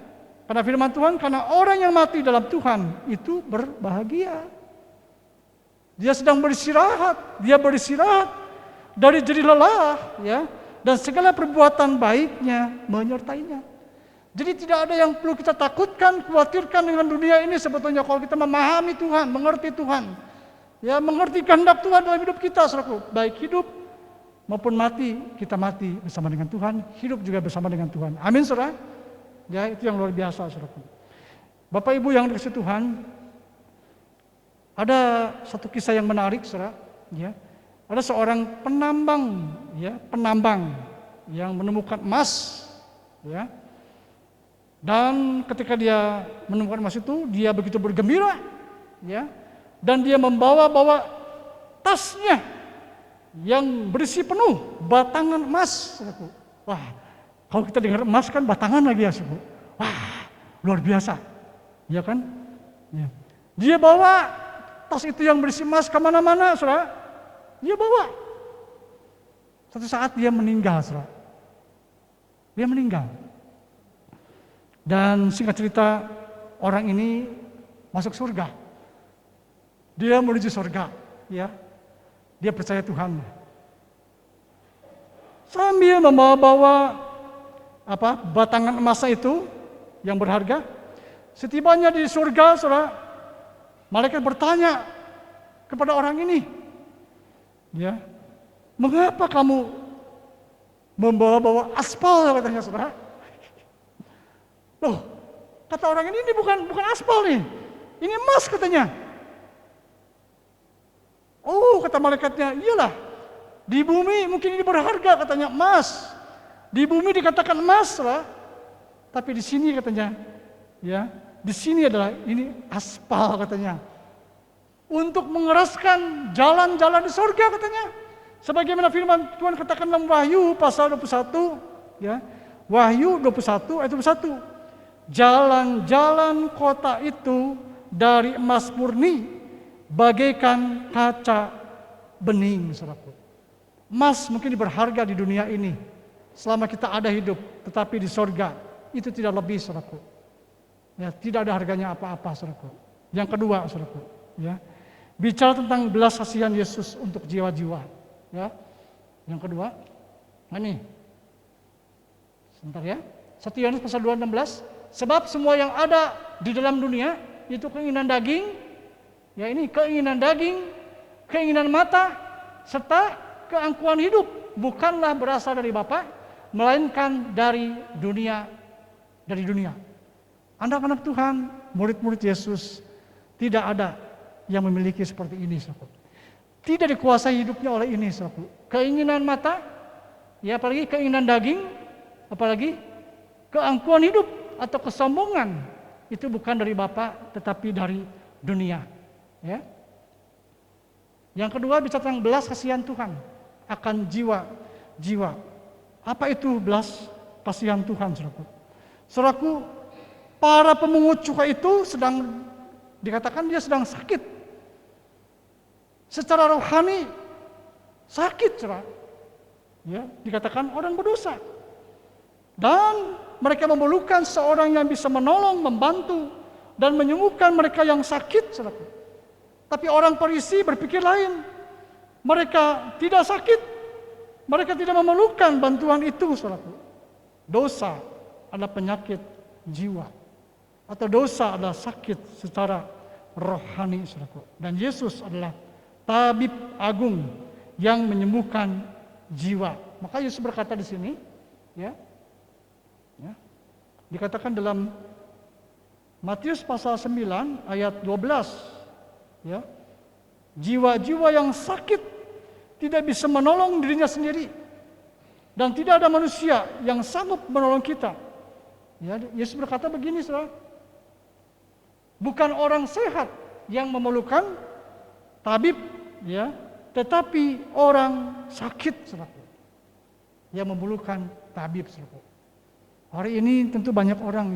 karena firman Tuhan, karena orang yang mati dalam Tuhan itu berbahagia. Dia sedang beristirahat, dari jerih lelah, ya, dan segala perbuatan baiknya menyertainya. Jadi tidak ada yang perlu kita takutkan, khawatirkan dengan dunia ini sebetulnya kalau kita memahami Tuhan, mengerti Tuhan. Ya, mengerti kehendak Tuhan dalam hidup kita, saudaraku. Baik hidup maupun mati, kita mati bersama dengan Tuhan, hidup juga bersama dengan Tuhan. Amin, saudara. Ya, itu yang luar biasa, saudaraku. Bapak Ibu yang dikasihi Tuhan, ada satu kisah yang menarik, saudara. Ya, ada seorang penambang, yang menemukan emas, ya. Dan ketika dia menemukan emas itu, dia begitu bergembira, ya. Dan dia membawa tasnya yang berisi penuh batangan emas. Wah, kalau kita dengar emas kan batangan lagi ya, saudara. Wah, luar biasa, ya kan? Ya. Dia bawa tas itu yang berisi emas kemana-mana, saudara. Dia bawa. Suatu saat dia meninggal, saudara. Dia meninggal. Dan singkat cerita, orang ini masuk surga. Dia menuju surga, ya. Dia percaya Tuhan. Sambil membawa batangan emasnya itu yang berharga. Setibanya di surga, saudara, malaikat bertanya kepada orang ini, ya, mengapa kamu membawa aspal, katanya, saudara? Loh, kata orang ini bukan aspal nih, ini emas, katanya. Oh, kata malaikatnya, iyalah, di bumi mungkin ini berharga, katanya, emas. Di bumi dikatakan emas, lah, tapi di sini, katanya, ya, di sini adalah ini aspal, katanya. Untuk mengeraskan jalan-jalan di surga, katanya. Sebagaimana firman Tuhan katakan dalam Wahyu pasal 21, ya. Wahyu 21 ayat 21. Jalan-jalan kota itu dari emas murni bagaikan kaca bening, saudaraku. Emas mungkin berharga di dunia ini selama kita ada hidup, tetapi di surga itu tidak lebih, saudaraku. Ya, tidak ada harganya apa-apa, saudaraku. Yang kedua, saudaraku, ya, bicara tentang belas kasihan Yesus untuk jiwa-jiwa, ya. Yang kedua, ini, sebentar ya. 1 Yohanes pasal 2:16, sebab semua yang ada di dalam dunia itu keinginan daging, ya, ini keinginan daging, keinginan mata, serta keangkuhan hidup bukanlah berasal dari Bapa, melainkan dari dunia. Anak-anak Tuhan, murid-murid Yesus, tidak ada yang memiliki seperti ini, saudara. Tidak dikuasai hidupnya oleh ini, saudara. Keinginan mata, ya, apalagi keinginan daging, apalagi keangkuhan hidup atau kesombongan, itu bukan dari Bapa tetapi dari dunia, ya. Yang kedua, bicara tentang belas kasihan Tuhan akan jiwa. Apa itu belas kasihan Tuhan, saudaraku? Saudaraku, para pemungut cukai itu sedang dikatakan dia sedang sakit. Secara rohani sakit, saudara. Ya, dikatakan orang berdosa. Dan mereka memerlukan seorang yang bisa menolong, membantu, dan menyembuhkan mereka yang sakit, saudara. Tapi orang Farisi berpikir lain. Mereka tidak sakit. Mereka tidak memerlukan bantuan itu, saudara. Dosa adalah penyakit jiwa. Atau dosa adalah sakit secara rohani, saudara. Dan Yesus adalah tabib agung yang menyembuhkan jiwa. Maka Yesus berkata di sini, ya, dikatakan dalam Matius pasal 9 ayat 12, ya, jiwa-jiwa yang sakit tidak bisa menolong dirinya sendiri dan tidak ada manusia yang sanggup menolong kita. Ya, Yesus berkata begini, saudara, bukan orang sehat yang memerlukan tabib, ya, tetapi orang sakit, saudara, yang memerlukan tabib, saudara. Hari ini tentu banyak orang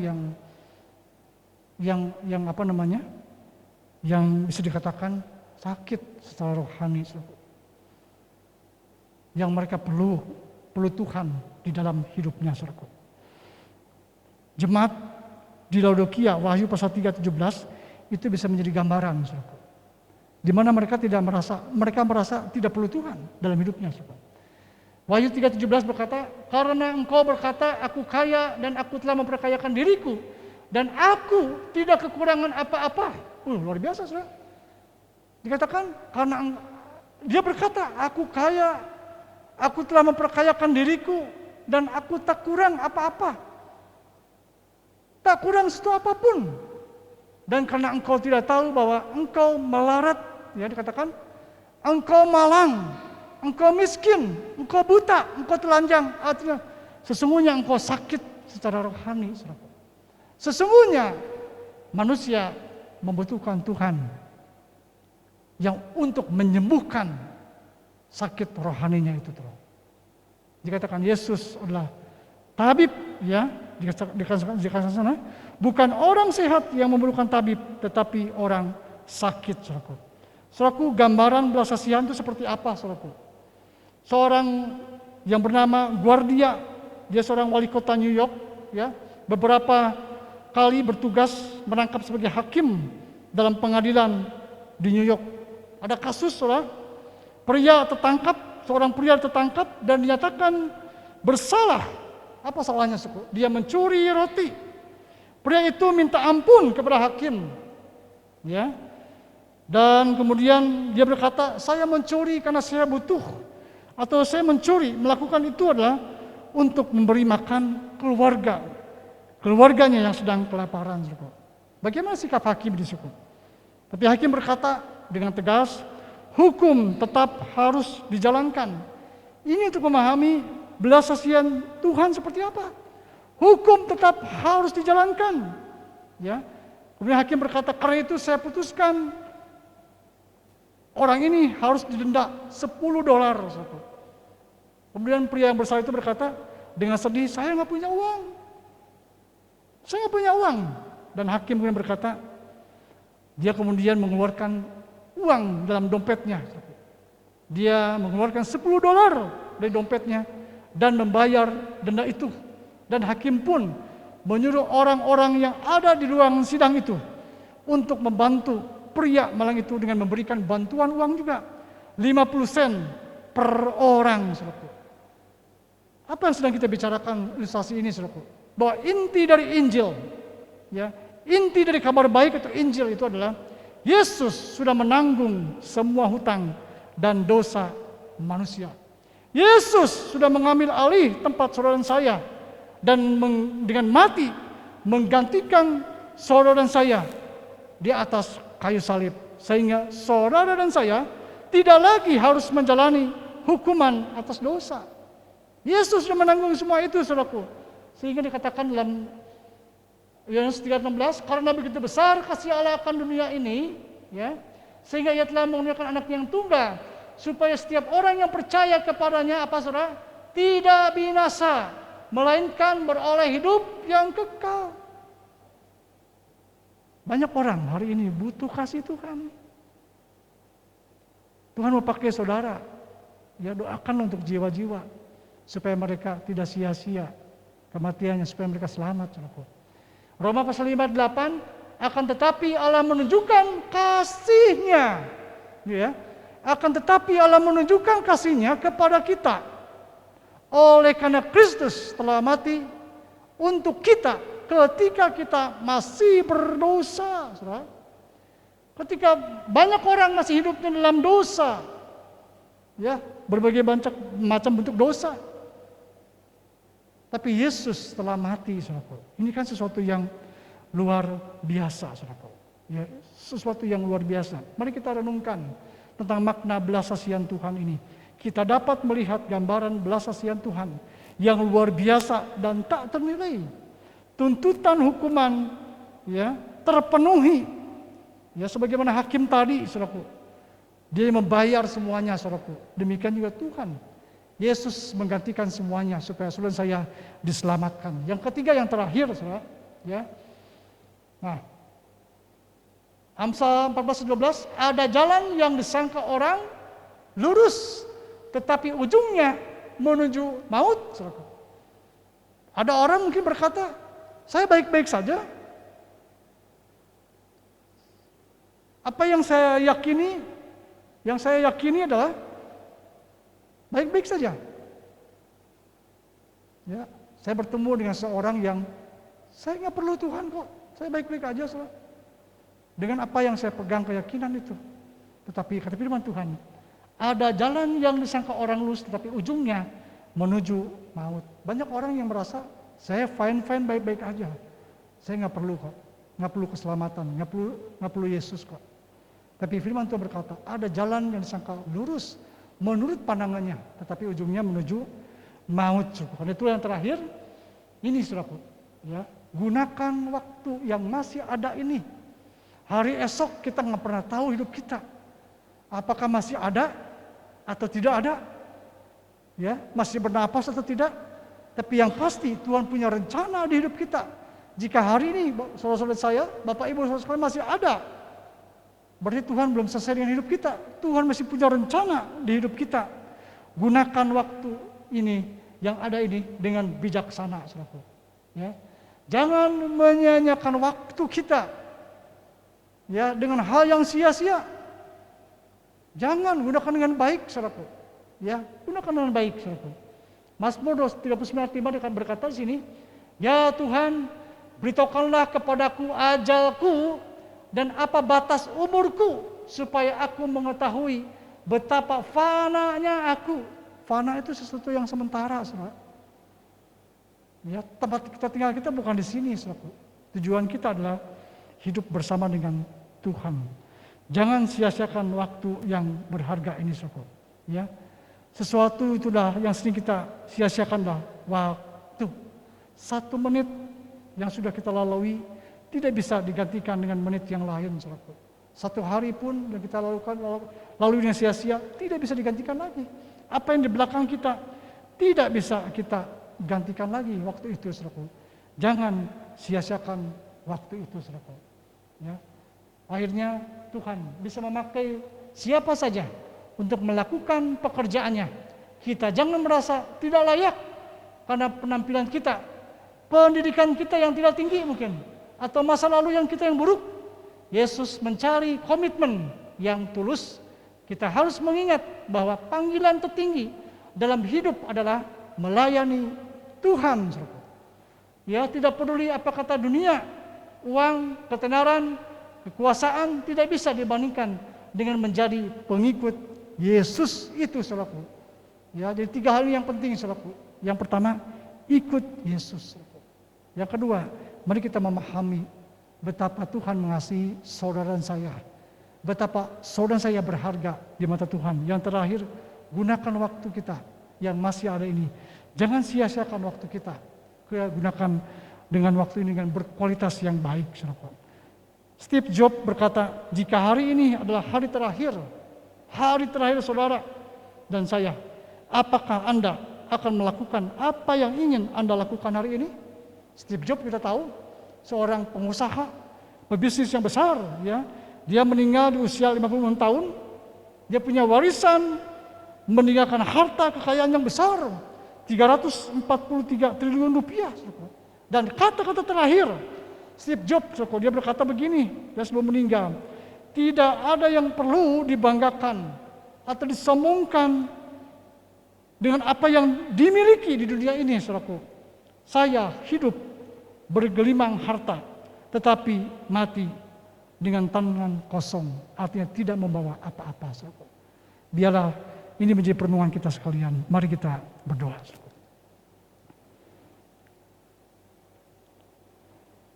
yang bisa dikatakan sakit secara rohani, saudara. Yang mereka perlu Tuhan di dalam hidupnya, saudara. Jemaat di Laodikia, Wahyu pasal 3:17 itu bisa menjadi gambaran, saudara. Di mana mereka merasa tidak perlu Tuhan dalam hidupnya, saudara. Wahyu 3:17 berkata, karena engkau berkata, aku kaya dan aku telah memperkayakan diriku, dan aku tidak kekurangan apa-apa. Luar biasa, saudara. Dikatakan, karena dia berkata, aku kaya, aku telah memperkayakan diriku, dan aku tak kurang apa-apa. Tak kurang sesuatu apapun. Dan karena engkau tidak tahu bahwa engkau melarat, ya dikatakan, engkau malang, engkau miskin, engkau buta, engkau telanjang. Artinya sesungguhnya engkau sakit secara rohani. Sesungguhnya manusia membutuhkan Tuhan yang untuk menyembuhkan sakit rohaninya itu. Dikatakan Yesus adalah tabib, ya, dikatakan sana, bukan orang sehat yang memerlukan tabib, tetapi orang sakit, saudaraku. Saudaraku, gambaran belas kasihan itu seperti apa, saudaraku? Seorang yang bernama Guardia, dia seorang wali kota New York, ya, beberapa kali bertugas menangkap sebagai hakim dalam pengadilan di New York. Ada kasus, saudara, seorang pria tertangkap dan dinyatakan bersalah. Apa salahnya, saudara? Dia mencuri roti. Pria itu minta ampun kepada hakim, ya. Dan kemudian dia berkata, saya mencuri karena saya butuh, atau saya mencuri, melakukan itu adalah untuk memberi makan keluarganya yang sedang kelaparan. Bagaimana sikap hakim di situ? Tapi hakim berkata dengan tegas, hukum tetap harus dijalankan. Ini untuk memahami belas kasihan Tuhan seperti apa. Hukum tetap harus dijalankan. Ya. Kemudian hakim berkata, karena itu saya putuskan orang ini harus didenda $10. Kemudian pria yang bersalah itu berkata dengan sedih, saya nggak punya uang. Saya nggak punya uang. Dan hakim kemudian berkata, dia kemudian mengeluarkan uang dalam dompetnya. Dia mengeluarkan $10 dari dompetnya dan membayar denda itu. Dan hakim pun menyuruh orang-orang yang ada di ruang sidang itu untuk membantu pria malang itu dengan memberikan bantuan uang juga. 50 sen per orang, saudaraku. Apa yang sedang kita bicarakan ilustrasi ini, saudaraku? Bahwa inti dari Injil, ya, inti dari kabar baik atau Injil itu adalah Yesus sudah menanggung semua hutang dan dosa manusia. Yesus sudah mengambil alih tempat saudara dan saya dan dengan mati menggantikan saudara dan saya di atas kayu salib, sehingga saudara dan saya tidak lagi harus menjalani hukuman atas dosa. Yesus sudah menanggung semua itu, saudaraku. Sehingga dikatakan dalam Yohanes 3:16, karena begitu besar kasih Allah akan dunia ini, ya, sehingga Ia telah mengurniakan anak yang tunggal, supaya setiap orang yang percaya kepadanya, apa saudara? Tidak binasa, melainkan beroleh hidup yang kekal. Banyak orang hari ini butuh kasih Tuhan. Tuhan mau pakai saudara, ya, doakan untuk jiwa-jiwa supaya mereka tidak sia-sia kematiannya, supaya mereka selamat, saudaraku. Roma pasal 5:8, akan tetapi Allah menunjukkan kasih-Nya, ya, akan tetapi Allah menunjukkan kasih-Nya kepada kita oleh karena Kristus telah mati untuk kita ketika kita masih berdosa, saudara. Ketika banyak orang masih hidupnya dalam dosa, ya, berbagai macam bentuk dosa. Tapi Yesus telah mati, saudara. Ini kan sesuatu yang luar biasa, saudara. Ya, sesuatu yang luar biasa. Mari kita renungkan tentang makna belas kasihan Tuhan ini. Kita dapat melihat gambaran belas kasihan Tuhan yang luar biasa dan tak ternilai. Tuntutan hukuman, ya, terpenuhi. Ya, sebagaimana hakim tadi, saudaraku. Dia membayar semuanya, saudaraku. Demikian juga Tuhan. Yesus menggantikan semuanya supaya saudara saya diselamatkan. Yang ketiga, yang terakhir, saudara, ya. Nah, Amsal 14:12, ada jalan yang disangka orang lurus, tetapi ujungnya menuju maut, saudara. Ada orang mungkin berkata, saya baik-baik saja. Apa yang saya yakini? Yang saya yakini adalah baik-baik saja. Ya, saya bertemu dengan seorang yang saya nggak perlu Tuhan kok, saya baik-baik aja, saudara. Dengan apa yang saya pegang keyakinan itu. Tetapi kata firman Tuhan, ada jalan yang disangka orang lurus, tetapi ujungnya menuju maut. Banyak orang yang merasa saya fine-fine baik-baik aja, saya nggak perlu kok. nggak perlu keselamatan, nggak perlu Yesus kok. Tapi firman Tuhan berkata, ada jalan yang disangka lurus menurut pandangannya, tetapi ujungnya menuju maut. Karena itu yang terakhir, ini saudaraku, ya, gunakan waktu yang masih ada ini. Hari esok kita nggak pernah tahu hidup kita, apakah masih ada atau tidak ada, ya, masih bernapas atau tidak. Tapi yang pasti Tuhan punya rencana di hidup kita. Jika hari ini saudara-saudara saya, Bapak Ibu saudara sekalian masih ada, berarti Tuhan belum selesai dengan hidup kita. Tuhan masih punya rencana di hidup kita. Gunakan waktu ini yang ada ini dengan bijaksana, saudaraku. Ya. Jangan menyia-nyiakan waktu kita, ya, dengan hal yang sia-sia. Jangan, gunakan dengan baik, saudaraku. Ya, gunakan dengan baik, saudaraku. Mazmur 39:5 berkata di sini, ya Tuhan, beritahukanlah kepadaku ajalku dan apa batas umurku, supaya aku mengetahui betapa fananya aku. Fana itu sesuatu yang sementara, saudara. Ya, tempat kita tinggal kita bukan di sini, saudara. Tujuan kita adalah hidup bersama dengan Tuhan. Jangan sia-siakan waktu yang berharga ini, saudara. Ya, sesuatu itulah yang sering kita sia-siakanlah waktu. 1 menit yang sudah kita lalui tidak bisa digantikan dengan menit yang lain, saudara. 1 hari pun yang kita lalui dengan sia-sia tidak bisa digantikan lagi. Apa yang di belakang kita tidak bisa kita gantikan lagi waktu itu, saudara. Jangan sia-siakan waktu itu, saudara. Ya. Akhirnya Tuhan bisa memakai siapa saja untuk melakukan pekerjaannya. Kita jangan merasa tidak layak karena penampilan kita, pendidikan kita yang tidak tinggi mungkin, atau masa lalu yang kita yang buruk. Yesus mencari komitmen yang tulus. Kita harus mengingat bahwa panggilan tertinggi dalam hidup adalah melayani Tuhan. Ya, tidak peduli apa kata dunia, uang, ketenaran, kekuasaan tidak bisa dibandingkan dengan menjadi pengikut Yesus itu, saudaraku. Ya, jadi 3 hal yang penting, saudaraku. Yang pertama, ikut Yesus. Yang kedua, mari kita memahami betapa Tuhan mengasihi saudara saya. Betapa saudara saya berharga di mata Tuhan. Yang terakhir, gunakan waktu kita yang masih ada ini. Jangan sia-siakan waktu kita. Gunakan dengan waktu ini dengan berkualitas yang baik, saudara. Steve Jobs berkata, jika hari ini adalah hari terakhir saudara dan saya, apakah Anda akan melakukan apa yang ingin Anda lakukan hari ini? Steve Jobs kita tahu, seorang pengusaha, pebisnis yang besar, ya. Dia meninggal di usia 56 tahun. Dia punya warisan, meninggalkan harta kekayaan yang besar, 343 triliun rupiah. Dan kata-kata terakhir Steve Jobs, dia berkata begini, dia sebelum meninggal, tidak ada yang perlu dibanggakan atau disombongkan dengan apa yang dimiliki di dunia ini, saudaraku. Saya hidup bergelimang harta, tetapi mati dengan tangan kosong, artinya tidak membawa apa-apa, saudaraku. Biarlah ini menjadi perenungan kita sekalian. Mari kita berdoa, saudaraku.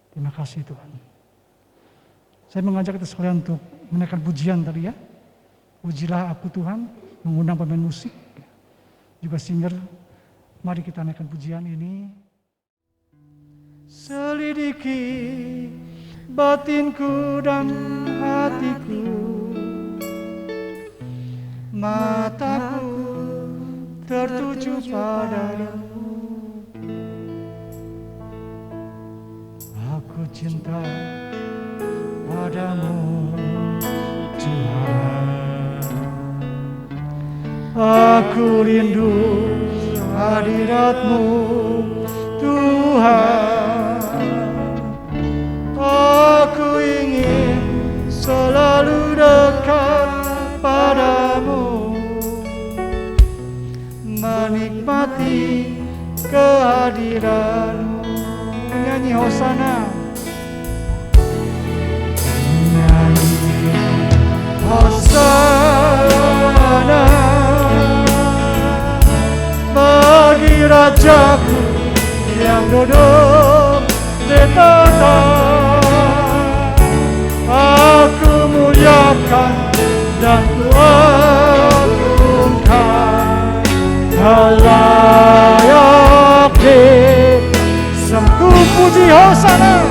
Terima kasih Tuhan. Saya mengajak kita sekalian untuk menaikkan pujian tadi, ya. Pujilah aku Tuhan, mengundang pemain musik, juga singer. Mari kita naikkan pujian ini. Selidiki batinku dan hatiku, mataku tertuju padamu. Aku cinta padamu Tuhan. Aku rindu hadirat-Mu Tuhan. Aku ingin selalu dekat padamu, menikmati kehadiran-Mu. Nyanyi Hosana. Nyanyi Hosana bagi Rajaku yang duduk di tahta. puji, Hosana.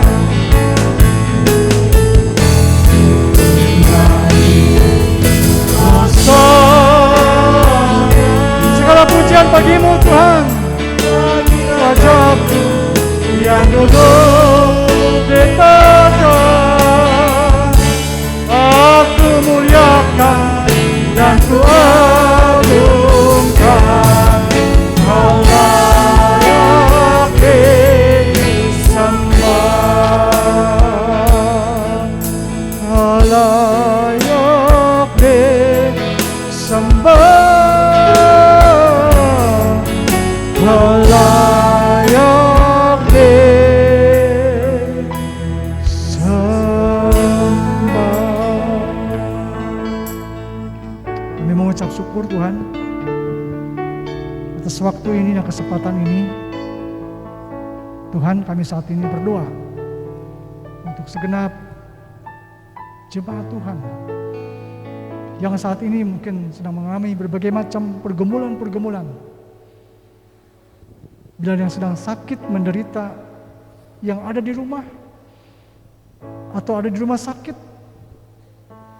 Segala pujian bagimu Tuhan, Rajaku yang duduk di tahta. Aku muliakan dan ku agungkan, Kau layak disembah, Kau layak disembah, Kau layak disembah. Kami mengucap syukur Tuhan atas waktu ini dan kesempatan ini. Tuhan, kami saat ini berdoa untuk segenap jemaat Tuhan yang saat ini mungkin sedang mengalami berbagai macam pergumulan-pergumulan. Bila yang sedang sakit, menderita, yang ada di rumah atau ada di rumah sakit,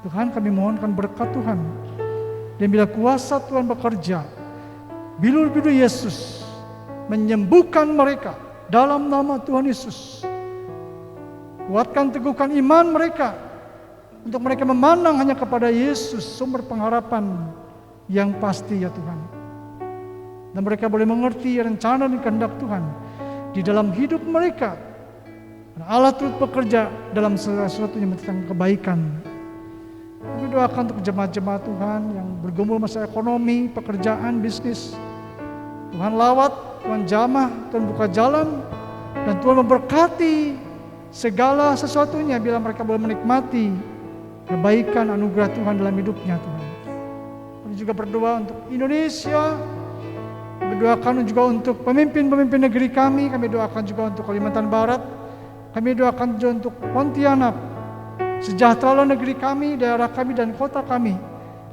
Tuhan, kami mohonkan berkat Tuhan. Dan bila kuasa Tuhan bekerja, bilur-bilur Yesus menyembuhkan mereka dalam nama Tuhan Yesus. Kuatkan, teguhkan iman mereka untuk mereka memandang hanya kepada Yesus, sumber pengharapan yang pasti ya Tuhan. Dan mereka boleh mengerti rencana dan kehendak Tuhan di dalam hidup mereka. Dan Allah turut bekerja dalam segala sesuatu yang mendatangkan kebaikan. Kami doakan untuk jemaat-jemaat Tuhan yang bergumul masalah ekonomi, pekerjaan, bisnis. Tuhan lawat, Tuhan jamah, Tuhan buka jalan, dan Tuhan memberkati segala sesuatunya bila mereka boleh menikmati kebaikan anugerah Tuhan dalam hidupnya Tuhan. Kami juga berdoa untuk Indonesia, kami doakan juga untuk pemimpin-pemimpin negeri kami doakan juga untuk Kalimantan Barat, kami doakan juga untuk Pontianak. Sejahteralah negeri kami, daerah kami, dan kota kami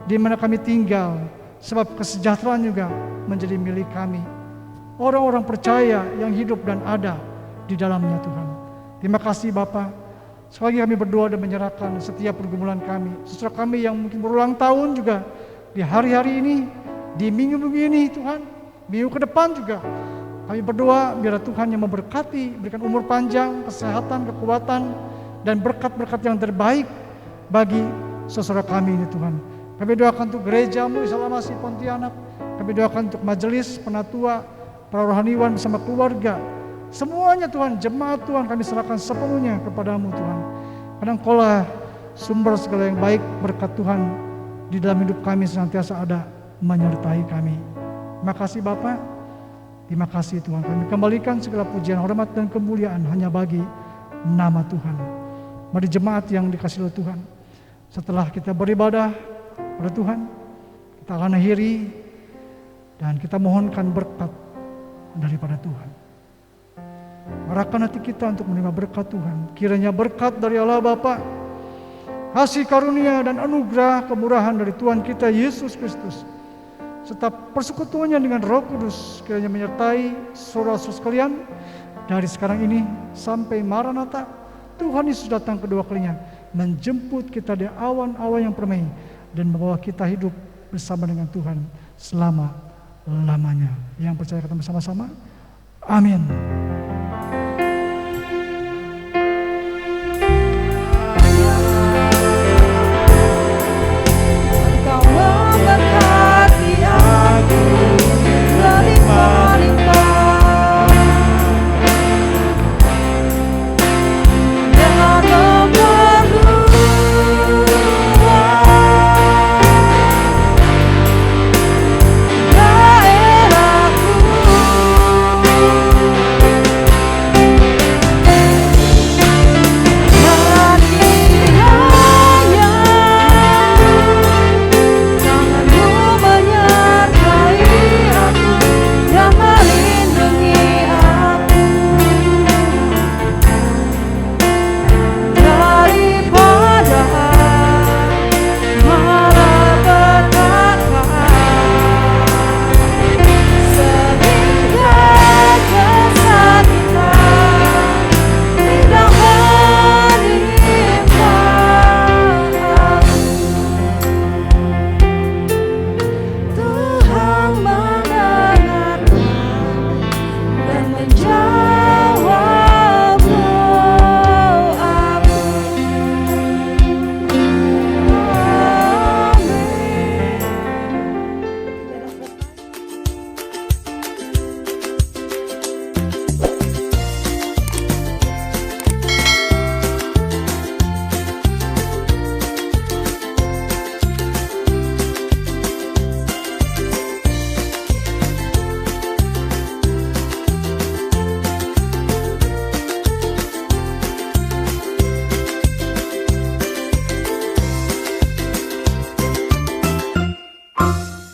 di mana kami tinggal, sebab kesejahteraan juga menjadi milik kami. Orang-orang percaya yang hidup dan ada di dalamnya Tuhan. Terima kasih Bapa. Sekali lagi kami berdoa dan menyerahkan setiap pergumulan kami. Saudara kami yang mungkin berulang tahun juga di hari-hari ini, di minggu-minggu ini Tuhan, minggu ke depan juga. Kami berdoa biar Tuhan yang memberkati, berikan umur panjang, kesehatan, kekuatan, dan berkat-berkat yang terbaik bagi saudara kami ini Tuhan. Kami doakan untuk gerejamu Islamasi Pontianak. Kami doakan untuk majelis, penatua, para rohaniwan bersama keluarga. Semuanya Tuhan, jemaat Tuhan kami serahkan sepenuhnya kepadamu Tuhan. Karena Engkaulah sumber segala yang baik, berkat Tuhan di dalam hidup kami senantiasa ada menyertai kami. Terima kasih Bapa. Terima kasih Tuhan. Kami kembalikan segala pujian, hormat dan kemuliaan hanya bagi nama Tuhan. Mari jemaat yang dikasihi oleh Tuhan, setelah kita beribadah pada Tuhan, kita akan akhiri dan kita mohonkan berkat daripada Tuhan. Arahkan hati kita untuk menerima berkat Tuhan. Kiranya berkat dari Allah Bapa, kasih karunia dan anugerah kemurahan dari Tuhan kita Yesus Kristus, serta persekutuannya dengan Roh Kudus kiranya menyertai saudara-saudara sekalian dari sekarang ini sampai Maranatha. Tuhan Yesus datang kedua kalinya, menjemput kita di awan-awan yang permai dan membawa kita hidup bersama dengan Tuhan selama-lamanya. Yang percaya kata bersama-sama, amin.